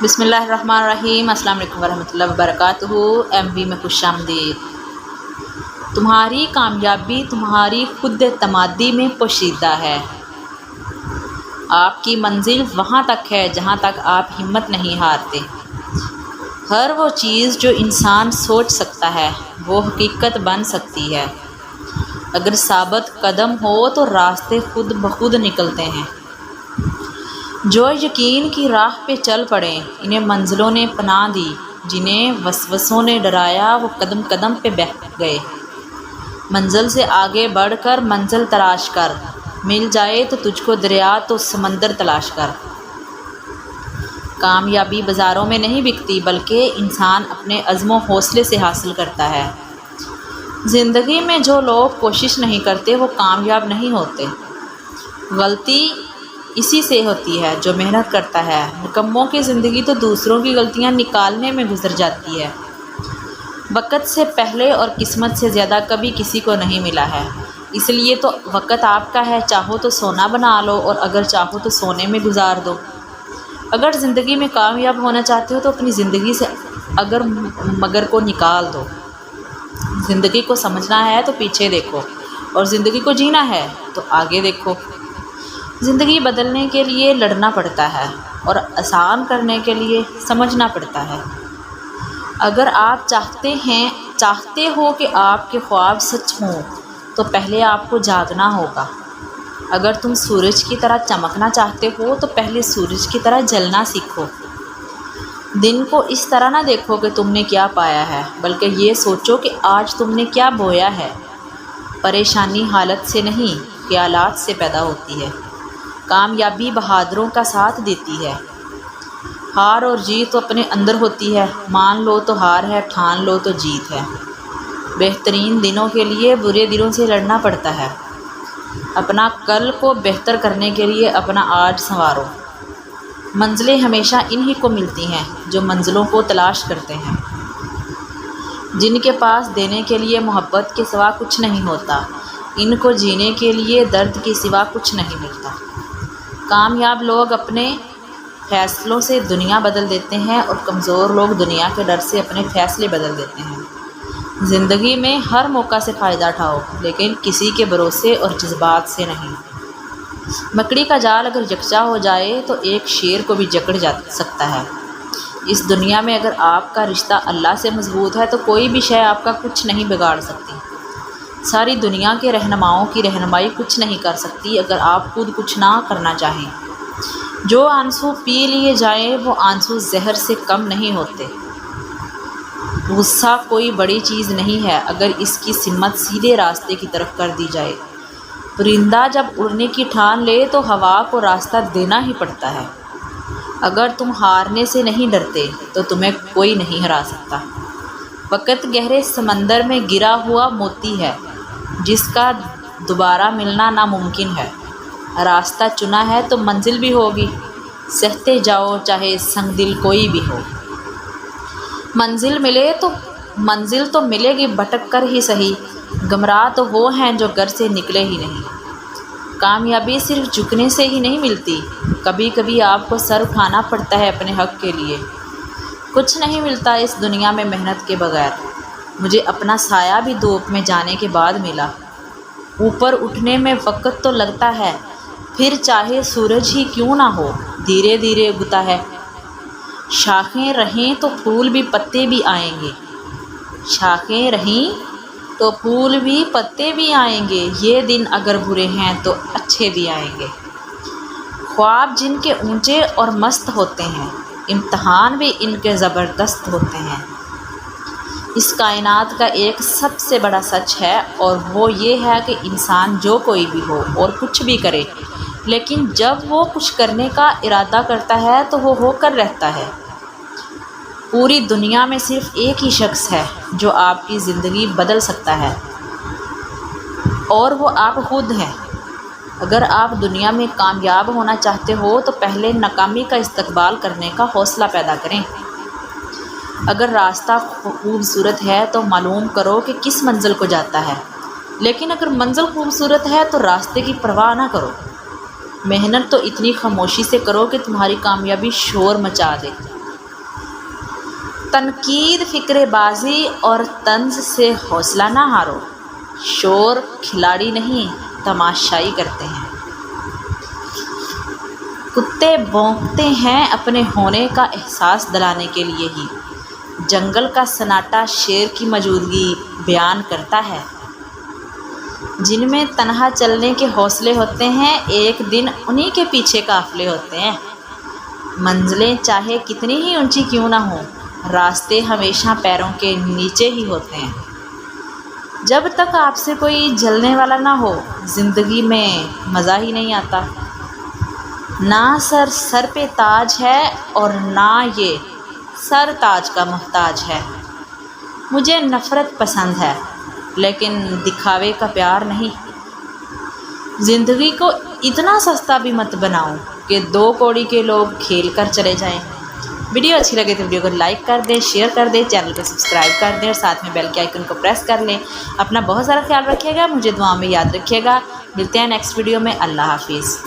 بسم اللہ الرحمن الرحیم۔ السلام علیکم ورحمۃ اللہ وبرکاتہ۔ MV میں خوش آمدید۔ تمہاری کامیابی تمہاری خود اعتمادی میں پوشیدہ ہے۔ آپ کی منزل وہاں تک ہے جہاں تک آپ ہمت نہیں ہارتے۔ ہر وہ چیز جو انسان سوچ سکتا ہے وہ حقیقت بن سکتی ہے۔ اگر ثابت قدم ہو تو راستے خود بخود نکلتے ہیں۔ جو یقین کی راہ پہ چل پڑے انہیں منزلوں نے پناہ دی، جنہیں وسوسوں نے ڈرایا وہ قدم قدم پہ بہہ گئے۔ منزل سے آگے بڑھ کر منزل تلاش کر، مل جائے تو تجھ کو دریا تو سمندر تلاش کر۔ کامیابی بازاروں میں نہیں بکتی بلکہ انسان اپنے عزم و حوصلے سے حاصل کرتا ہے۔ زندگی میں جو لوگ کوشش نہیں کرتے وہ کامیاب نہیں ہوتے۔ غلطی اسی سے ہوتی ہے جو محنت کرتا ہے۔ نکموں کی زندگی تو دوسروں کی غلطیاں نکالنے میں گزر جاتی ہے۔ وقت سے پہلے اور قسمت سے زیادہ کبھی کسی کو نہیں ملا ہے، اس لیے تو وقت آپ کا ہے، چاہو تو سونا بنا لو اور اگر چاہو تو سونے میں گزار دو۔ اگر زندگی میں کامیاب ہونا چاہتے ہو تو اپنی زندگی سے اگر مگر کو نکال دو۔ زندگی کو سمجھنا ہے تو پیچھے دیکھو، اور زندگی کو جینا ہے تو آگے دیکھو۔ زندگی بدلنے کے لیے لڑنا پڑتا ہے اور آسان کرنے کے لیے سمجھنا پڑتا ہے۔ اگر آپ چاہتے ہو کہ آپ کے خواب سچ ہوں تو پہلے آپ کو جاگنا ہوگا۔ اگر تم سورج کی طرح چمکنا چاہتے ہو تو پہلے سورج کی طرح جلنا سیکھو۔ دن کو اس طرح نہ دیکھو کہ تم نے کیا پایا ہے، بلکہ یہ سوچو کہ آج تم نے کیا بویا ہے۔ پریشانی حالت سے نہیں، خیالات سے پیدا ہوتی ہے۔ کامیابی بہادروں کا ساتھ دیتی ہے۔ ہار اور جیت تو اپنے اندر ہوتی ہے، مان لو تو ہار ہے، ٹھان لو تو جیت ہے۔ بہترین دنوں کے لیے برے دنوں سے لڑنا پڑتا ہے۔ اپنا کل کو بہتر کرنے کے لیے اپنا آج سنوارو۔ منزلیں ہمیشہ انہی کو ملتی ہیں جو منزلوں کو تلاش کرتے ہیں۔ جن کے پاس دینے کے لیے محبت کے سوا کچھ نہیں ہوتا، ان کو جینے کے لیے درد کے سوا کچھ نہیں ملتا۔ کامیاب لوگ اپنے فیصلوں سے دنیا بدل دیتے ہیں اور کمزور لوگ دنیا کے ڈر سے اپنے فیصلے بدل دیتے ہیں۔ زندگی میں ہر موقع سے فائدہ اٹھاؤ، لیکن کسی کے بھروسے اور جذبات سے نہیں۔ مکڑی کا جال اگر یکجا ہو جائے تو ایک شیر کو بھی جکڑ سکتا ہے۔ اس دنیا میں اگر آپ کا رشتہ اللہ سے مضبوط ہے تو کوئی بھی شے آپ کا کچھ نہیں بگاڑ سکتی۔ ساری دنیا کے رہنماؤں کی رہنمائی کچھ نہیں کر سکتی اگر آپ خود کچھ نہ کرنا چاہیں۔ جو آنسو پی لیے جائیں وہ آنسو زہر سے کم نہیں ہوتے۔ غصہ کوئی بڑی چیز نہیں ہے اگر اس کی سمت سیدھے راستے کی طرف کر دی جائے۔ پرندہ جب اڑنے کی ٹھان لے تو ہوا کو راستہ دینا ہی پڑتا ہے۔ اگر تم ہارنے سے نہیں ڈرتے تو تمہیں کوئی نہیں ہرا سکتا۔ وقت گہرے سمندر میں گرا ہوا موتی ہے جس کا دوبارہ ملنا ناممکن ہے۔ راستہ چنا ہے تو منزل بھی ہوگی، سہتے جاؤ چاہے سنگ دل کوئی بھی ہو۔ منزل تو ملے گی بھٹک کر ہی صحیح، گمراہ تو وہ ہیں جو گھر سے نکلے ہی نہیں۔ کامیابی صرف جھکنے سے ہی نہیں ملتی، کبھی کبھی آپ کو سر اٹھانا پڑتا ہے اپنے حق کے لیے۔ کچھ نہیں ملتا اس دنیا میں محنت کے بغیر۔ مجھے اپنا سایہ بھی دھوپ میں جانے کے بعد ملا۔ اوپر اٹھنے میں وقت تو لگتا ہے، پھر چاہے سورج ہی کیوں نہ ہو دھیرے دھیرے اگتا ہے۔ شاخیں رہیں تو پھول بھی پتے بھی آئیں گے، شاخیں رہیں تو پھول بھی پتے بھی آئیں گے۔ یہ دن اگر برے ہیں تو اچھے بھی آئیں گے۔ خواب جن کے اونچے اور مست ہوتے ہیں، امتحان بھی ان کے زبردست ہوتے ہیں۔ اس کائنات کا ایک سب سے بڑا سچ ہے اور وہ یہ ہے کہ انسان جو کوئی بھی ہو اور کچھ بھی کرے، لیکن جب وہ کچھ کرنے کا ارادہ کرتا ہے تو وہ ہو کر رہتا ہے۔ پوری دنیا میں صرف ایک ہی شخص ہے جو آپ کی زندگی بدل سکتا ہے، اور وہ آپ خود ہیں۔ اگر آپ دنیا میں کامیاب ہونا چاہتے ہو تو پہلے ناکامی کا استقبال کرنے کا حوصلہ پیدا کریں۔ اگر راستہ خوبصورت ہے تو معلوم کرو کہ کس منزل کو جاتا ہے، لیکن اگر منزل خوبصورت ہے تو راستے کی پرواہ نہ کرو۔ محنت تو اتنی خاموشی سے کرو کہ تمہاری کامیابی شور مچا دے۔ تنقید، فکر بازی اور طنز سے حوصلہ نہ ہارو۔ شور کھلاڑی نہیں، تماشائی کرتے ہیں۔ کتے بھونکتے ہیں اپنے ہونے کا احساس دلانے کے لیے ہی۔ جنگل کا سناٹا شیر کی موجودگی بیان کرتا ہے۔ جن میں تنہا چلنے کے حوصلے ہوتے ہیں، ایک دن انہی کے پیچھے قافلے ہوتے ہیں۔ منزلیں چاہے کتنی ہی اونچی کیوں نہ ہوں، راستے ہمیشہ پیروں کے نیچے ہی ہوتے ہیں۔ جب تک آپ سے کوئی جلنے والا نہ ہو، زندگی میں مزہ ہی نہیں آتا۔ نہ سر پہ تاج ہے اور نہ یہ سر تاج کا محتاج ہے۔ مجھے نفرت پسند ہے لیکن دکھاوے کا پیار نہیں۔ زندگی کو اتنا سستا بھی مت بناؤ کہ 2 کوڑی کے لوگ کھیل کر چلے جائیں۔ ویڈیو اچھی لگے تو ویڈیو کو لائک کر دیں، شیئر کر دیں، چینل کو سبسکرائب کر دیں اور ساتھ میں بیل کے آئیکن کو پریس کر لیں۔ اپنا بہت سارا خیال رکھیے گا، مجھے دعا میں یاد رکھیے گا۔ ملتے ہیں نیکسٹ ویڈیو میں۔ اللہ حافظ۔